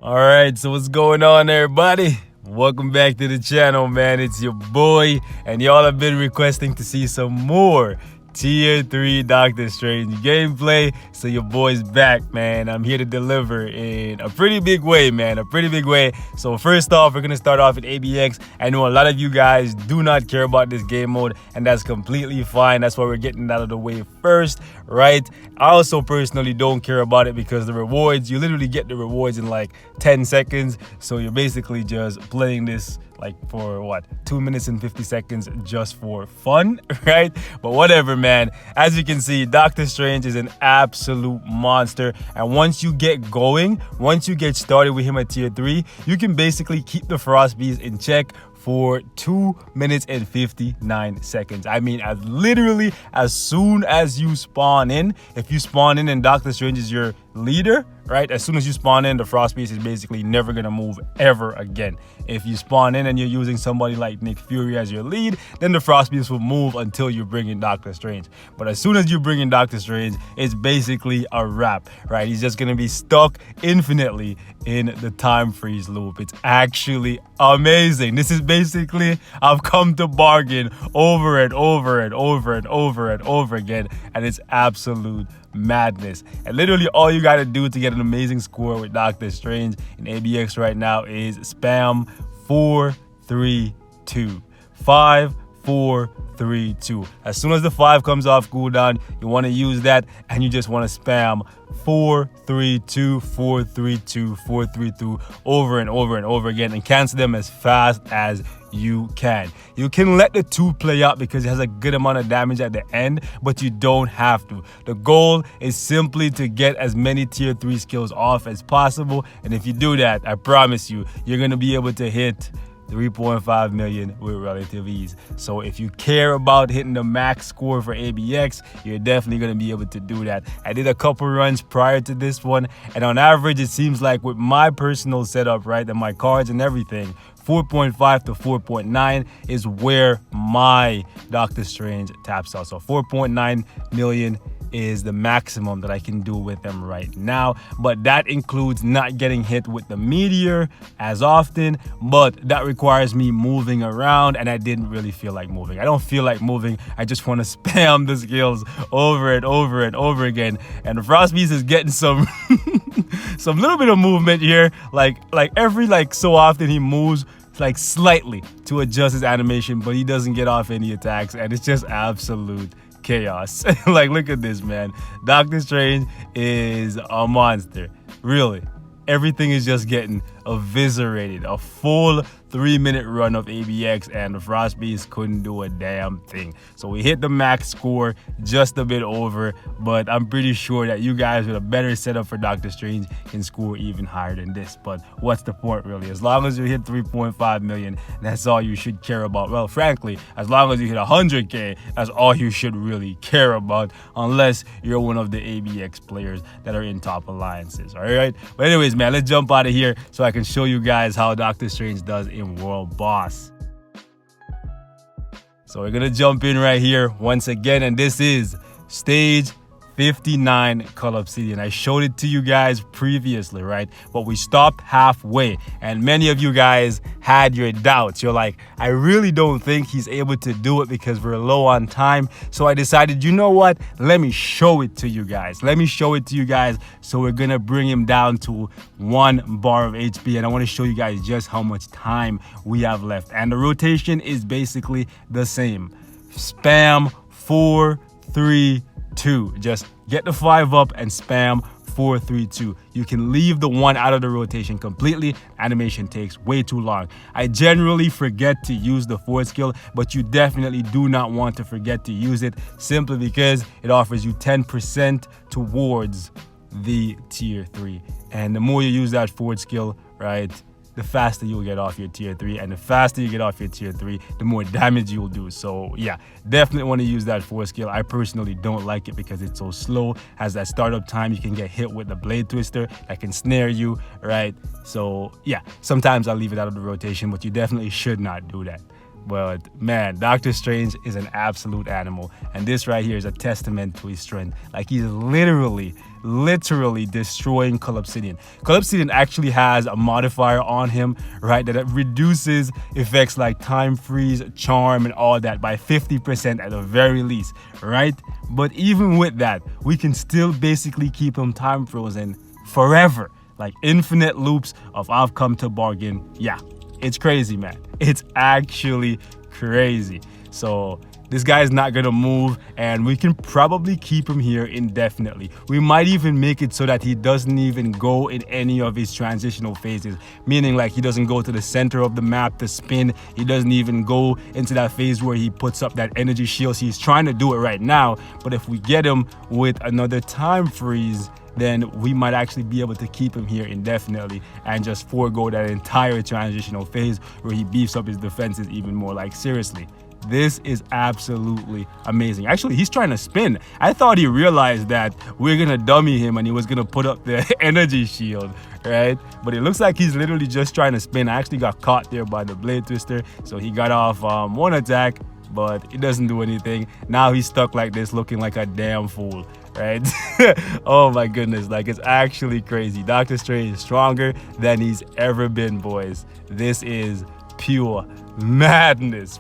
Alright, so what's going on, everybody? Welcome back to the channel, man. It's your boy, and y'all have been requesting to see some more Tier 3 Doctor Strange gameplay, so your boy's back, man. I'm here to deliver in a pretty big way, man. A pretty big way. So first off, we're going to start off with ABX. I know a lot of you guys do not care about this game mode, and that's completely fine. That's why we're getting that out of the way first, right? I also personally don't care about it because the rewards, you literally get the rewards in like 10 seconds. So you're basically just playing this like for what, 2 minutes and 50 seconds just for fun, right? But whatever, man. As you can see, Doctor Strange is an absolute monster, and once you get going, once you get started with him at tier 3, you can basically keep the Frost Beast in check for 2 minutes and 59 seconds. I mean, as literally as soon as you spawn in, if you spawn in and Doctor Strange is your leader, right? As soon as you spawn in, the Frost Beast is basically never gonna move ever again. If you spawn in and you're using somebody like Nick Fury as your lead, then the Frost Beast will move until you bring in Doctor Strange. But as soon as you bring in Doctor Strange, it's basically a wrap, right? He's just gonna be stuck infinitely in the time freeze loop. It's actually amazing. This is basically, I've come to bargain over and over and over and over and over again, and it's absolute madness. And literally all you gotta do to get an amazing score with Doctor Strange in ABX right now is spam 432 5 4 3 2. As soon as the 5 comes off cooldown, you want to use that, and you just want to spam 432 432 432 over and over and over again, and cancel them as fast as you can. You can let the 2 play out because it has a good amount of damage at the end, but you don't have to. The goal is simply to get as many tier 3 skills off as possible, and if you do that, I promise you, you're going to be able to hit 3.5 million with relative ease. So if you care about hitting the max score for ABX, you're definitely going to be able to do that. I did a couple runs prior to this one, and on average, it seems like with my personal setup, right, and my cards and everything, 4.5 to 4.9 is where my Doctor Strange taps out. So 4.9 million is the maximum that I can do with them right now, but that includes not getting hit with the meteor as often, but that requires me moving around, and I didn't really feel like moving. I don't feel like moving. I just want to spam the skills over and over and over again, and the Frost Beast is getting some some little bit of movement here, like every so often he moves like slightly to adjust his animation, but he doesn't get off any attacks, and it's just absolute chaos. Like, look at this, man. Doctor Strange is a monster, really. Everything is just getting eviscerated. A full 3-minute run of ABX, and the Frost Beast couldn't do a damn thing. So we hit the max score, just a bit over, but I'm pretty sure that you guys with a better setup for Doctor Strange can score even higher than this. But what's the point, really? As long as you hit 3.5 million, that's all you should care about. Well, frankly, as long as you hit 100K, that's all you should really care about, unless you're one of the ABX players that are in top alliances, all right? But anyways, man, let's jump out of here so I can show you guys how Doctor Strange does in World Boss. So we're gonna jump in right here once again, and this is stage 59 Cutup CD, and I showed it to you guys previously, right? But we stopped halfway, and many of you guys had your doubts. You're like, I really don't think he's able to do it because we're low on time. So I decided, you know what? Let me show it to you guys. Let me show it to you guys. So we're gonna bring him down to 1 bar of HP, and I want to show you guys just how much time we have left. And the rotation is basically the same. Spam 4 3 2. Just get the 5 up and spam 4 3 2. You can leave the 1 out of the rotation completely. Animation takes way too long. I generally forget to use the 4 skill, but you definitely do not want to forget to use it, simply because it offers you 10% towards the tier 3. And the more you use that forward skill, right, the faster you'll get off your tier 3, and the faster you get off your tier 3, the more damage you'll do. So yeah, definitely want to use that 4 skill. I personally don't like it because it's so slow. Has that startup time, you can get hit with the blade twister that can snare you, right? So yeah, sometimes I'll leave it out of the rotation, but you definitely should not do that. But man, Doctor Strange is an absolute animal. And this right here is a testament to his strength. Like, he's literally destroying Cutup CD. Cutup CD actually has a modifier on him, right, that reduces effects like time freeze, charm, and all that by 50% at the very least, right? But even with that, we can still basically keep him time frozen forever. Like infinite loops of I've come to bargain. Yeah, it's crazy, man. It's actually crazy. So this guy is not gonna move, and we can probably keep him here indefinitely. We might even make it so that he doesn't even go in any of his transitional phases, meaning like he doesn't go to the center of the map to spin. He doesn't even go into that phase where he puts up that energy shield. He's trying to do it right now, but if we get him with another time freeze, then we might actually be able to keep him here indefinitely and just forego that entire transitional phase where he beefs up his defenses even more. Like, seriously, this is absolutely amazing. Actually, he's trying to spin. I thought he realized that we're gonna dummy him and he was gonna put up the energy shield, right? But it looks like he's literally just trying to spin. I actually got caught there by the blade twister, so he got off one attack, but it doesn't do anything. Now he's stuck like this, looking like a damn fool, right? Oh my goodness, like, it's actually crazy. Doctor Strange is stronger than he's ever been, boys. This is pure madness,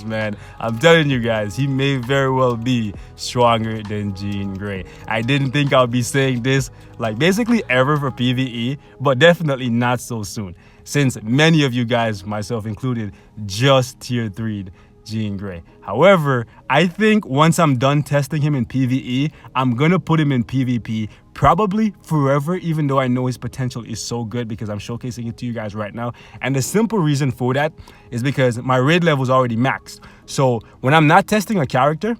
man. I'm telling you guys, he may very well be stronger than Jean Grey. I didn't think I'll be saying this like basically ever for PvE, but definitely not so soon, since many of you guys, myself included, just tier 3'd Jean Grey. However, I think once I'm done testing him in PvE, I'm gonna put him in PvP probably forever, even though I know his potential is so good because I'm showcasing it to you guys right now. And the simple reason for that is because my raid level is already maxed. So when I'm not testing a character,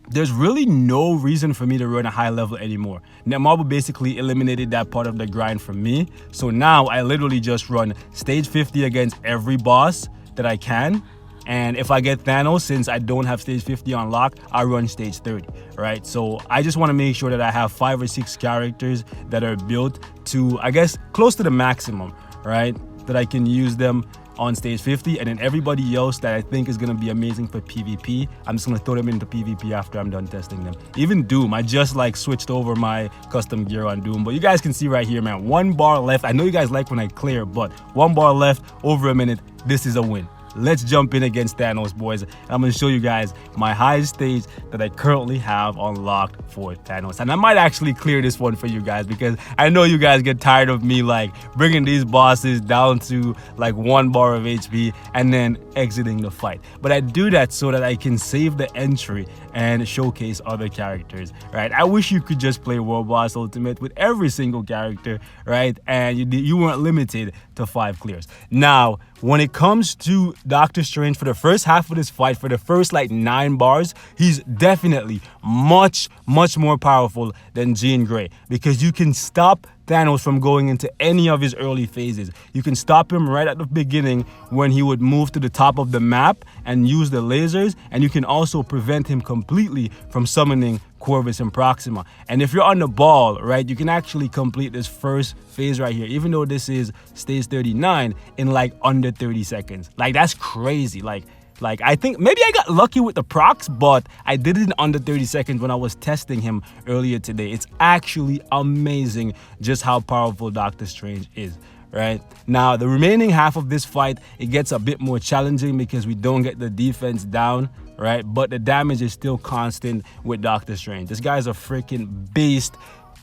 there's really no reason for me to run a high level anymore. Netmarble basically eliminated that part of the grind for me. So now I literally just run stage 50 against every boss that I can. And if I get Thanos, since I don't have stage 50 on lock, I run stage 30, right? So I just want to make sure that I have 5 or 6 characters that are built to, I guess, close to the maximum, right? That I can use them on stage 50, and then everybody else that I think is going to be amazing for PvP, I'm just going to throw them into PvP after I'm done testing them. Even Doom, I just like switched over my custom gear on Doom, but you guys can see right here, man, 1 bar left. I know you guys like when I clear, but 1 bar left, over a minute, this is a win. Let's jump in against Thanos, boys. I'm going to show you guys my highest stage that I currently have unlocked for Thanos. And I might actually clear this one for you guys because I know you guys get tired of me like bringing these bosses down to like 1 bar of HP and then exiting the fight. But I do that so that I can save the entry and showcase other characters, right? I wish you could just play World Boss Ultimate with every single character, right? And you weren't limited to 5 clears. Now, when it comes to Doctor Strange, for the first half of this fight, for the first like 9 bars, he's definitely much more powerful than Jean Grey because you can stop Thanos from going into any of his early phases. You can stop him right at the beginning when he would move to the top of the map and use the lasers, and you can also prevent him completely from summoning Corvus and Proxima. And if you're on the ball, right, you can actually complete this first phase right here, even though this is stage 39, in like under 30 seconds. Like, that's crazy. Like I think maybe I got lucky with the procs, but I did it in under 30 seconds when I was testing him earlier today. It's actually amazing just how powerful Doctor Strange is, right? Now, the remaining half of this fight, it gets a bit more challenging because we don't get the defense down, right? But the damage is still constant with Doctor Strange. This guy's a freaking beast.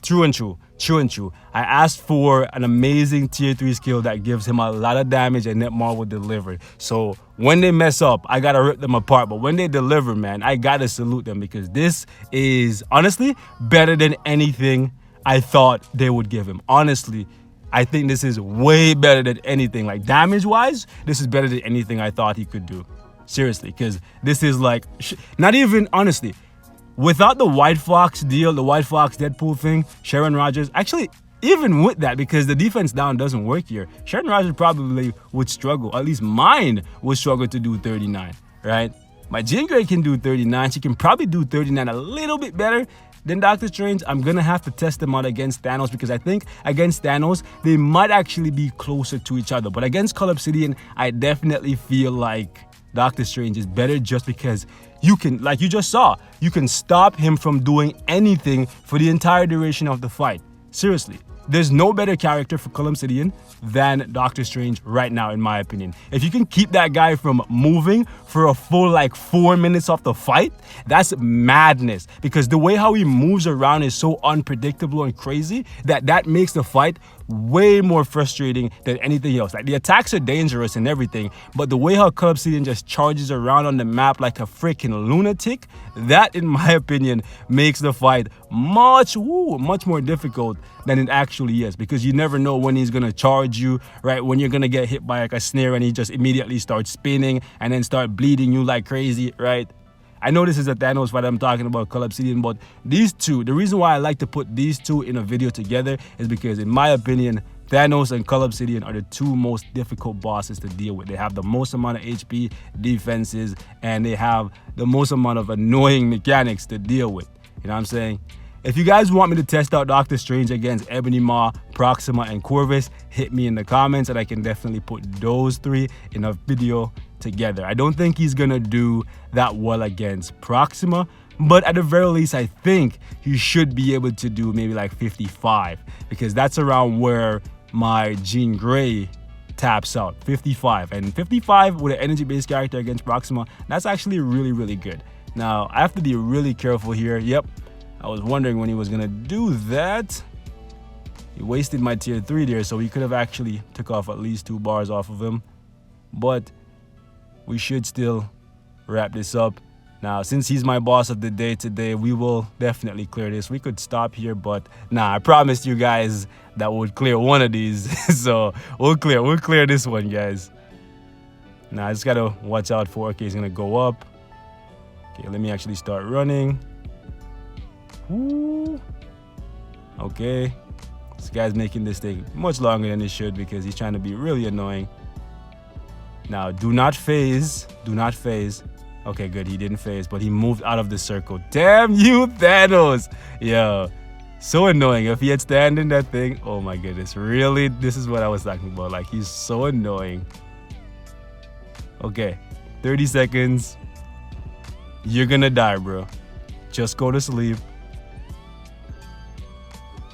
True and true. I asked for an amazing tier 3 skill that gives him a lot of damage, and Netmarble delivered. So when they mess up, I gotta rip them apart. But when they deliver, man, I gotta salute them because this is honestly better than anything I thought they would give him. Honestly, I think this is way better than anything. Like, damage-wise, this is better than anything I thought he could do. Seriously, because this is like, not even, honestly, without the White Fox deal, the White Fox Deadpool thing, Sharon Rogers, actually, even with that, because the defense down doesn't work here, Sharon Rogers probably would struggle. At least mine would struggle to do 39, right? My Jean Grey can do 39. She can probably do 39 a little bit better then Doctor Strange, I'm gonna have to test them out against Thanos, because I think against Thanos, they might actually be closer to each other. But against Cutup CD, I definitely feel like Doctor Strange is better, just because you can, like you just saw, you can stop him from doing anything for the entire duration of the fight. Seriously. There's no better character for Cutup CD than Doctor Strange right now, in my opinion. If you can keep that guy from moving for a full like 4 minutes of the fight, that's madness. Because the way how he moves around is so unpredictable and crazy that makes the fight way more frustrating than anything else. Like, the attacks are dangerous and everything, but the way how Cutup CD just charges around on the map like a freaking lunatic, that, in my opinion, makes the fight much more difficult than it actually is, because you never know when he's gonna charge you, right? When you're gonna get hit by like a snare and he just immediately starts spinning and then start bleeding you like crazy, right? I know this is a Thanos fight I'm talking about, Cutup CD, but these two, the reason why I like to put these two in a video together is because, in my opinion, Thanos and Cutup CD are the two most difficult bosses to deal with. They have the most amount of HP, defenses, and they have the most amount of annoying mechanics to deal with. You know what I'm saying? If you guys want me to test out Doctor Strange against Ebony Maw, Proxima, and Corvus, hit me in the comments and I can definitely put those three in a video together. I don't think he's gonna do that well against Proxima, but at the very least, I think he should be able to do maybe like 55, because that's around where my Jean Grey taps out, 55. And 55 with an energy-based character against Proxima, that's actually really good. Now, I have to be really careful here. Yep, I was wondering when he was gonna do that. He wasted my tier 3 there, so he could have actually took off at least 2 bars off of him. But we should still wrap this up. Now, since he's my boss of the day today, we will definitely clear this. We could stop here, but nah, I promised you guys that we'll clear one of these. So we'll clear this one, guys. Now, I just gotta watch out for, okay, he's gonna go up. Okay, let me actually start running. Woo. Okay, this guy's making this take much longer than it should because he's trying to be really annoying. Now, do not phase. Okay, good, he didn't phase, but he moved out of the circle. Damn you, Thanos. Yo, so annoying. If he had stand in that thing, oh my goodness, really? This is what I was talking about. Like, he's so annoying. Okay, 30 seconds. You're gonna die, bro. Just go to sleep.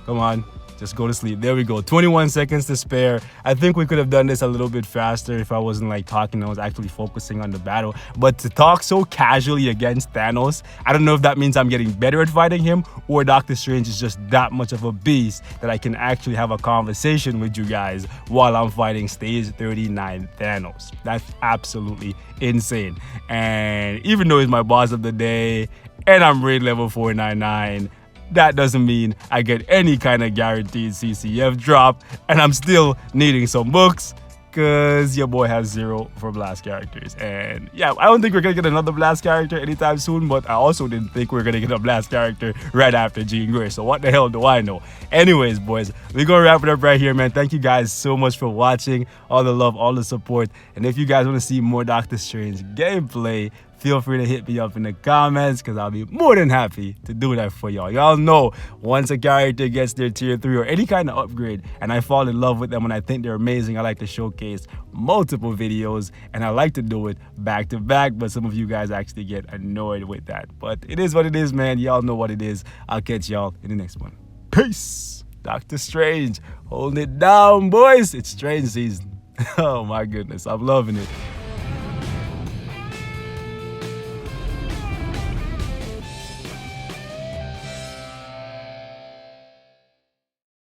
Come on, just go to sleep. There we go. 21 seconds to spare. I think we could have done this a little bit faster if I wasn't like talking. I was actually focusing on the battle. But to talk so casually against Thanos, I don't know if that means I'm getting better at fighting him or Doctor Strange is just that much of a beast that I can actually have a conversation with you guys while I'm fighting stage 39 Thanos. That's absolutely insane. And even though he's my boss of the day and I'm raid level 499, that doesn't mean I get any kind of guaranteed CCF drop, and I'm still needing some books because your boy has 0 for blast characters. And yeah, I don't think we're gonna get another blast character anytime soon, but I also didn't think we are gonna get a blast character right after Jean Grey, so what the hell do I know? Anyways, boys, we're gonna wrap it up right here, man. Thank you guys so much for watching. All the love, all the support, and if you guys want to see more Doctor Strange gameplay, feel free to hit me up in the comments because I'll be more than happy to do that for y'all. Y'all know once a character gets their tier 3 or any kind of upgrade and I fall in love with them and I think they're amazing, I like to showcase multiple videos and I like to do it back to back, but some of you guys actually get annoyed with that. But it is what it is, man. Y'all know what it is. I'll catch y'all in the next one. Peace. Doctor Strange, holding it down, boys. It's Strange season. Oh my goodness, I'm loving it.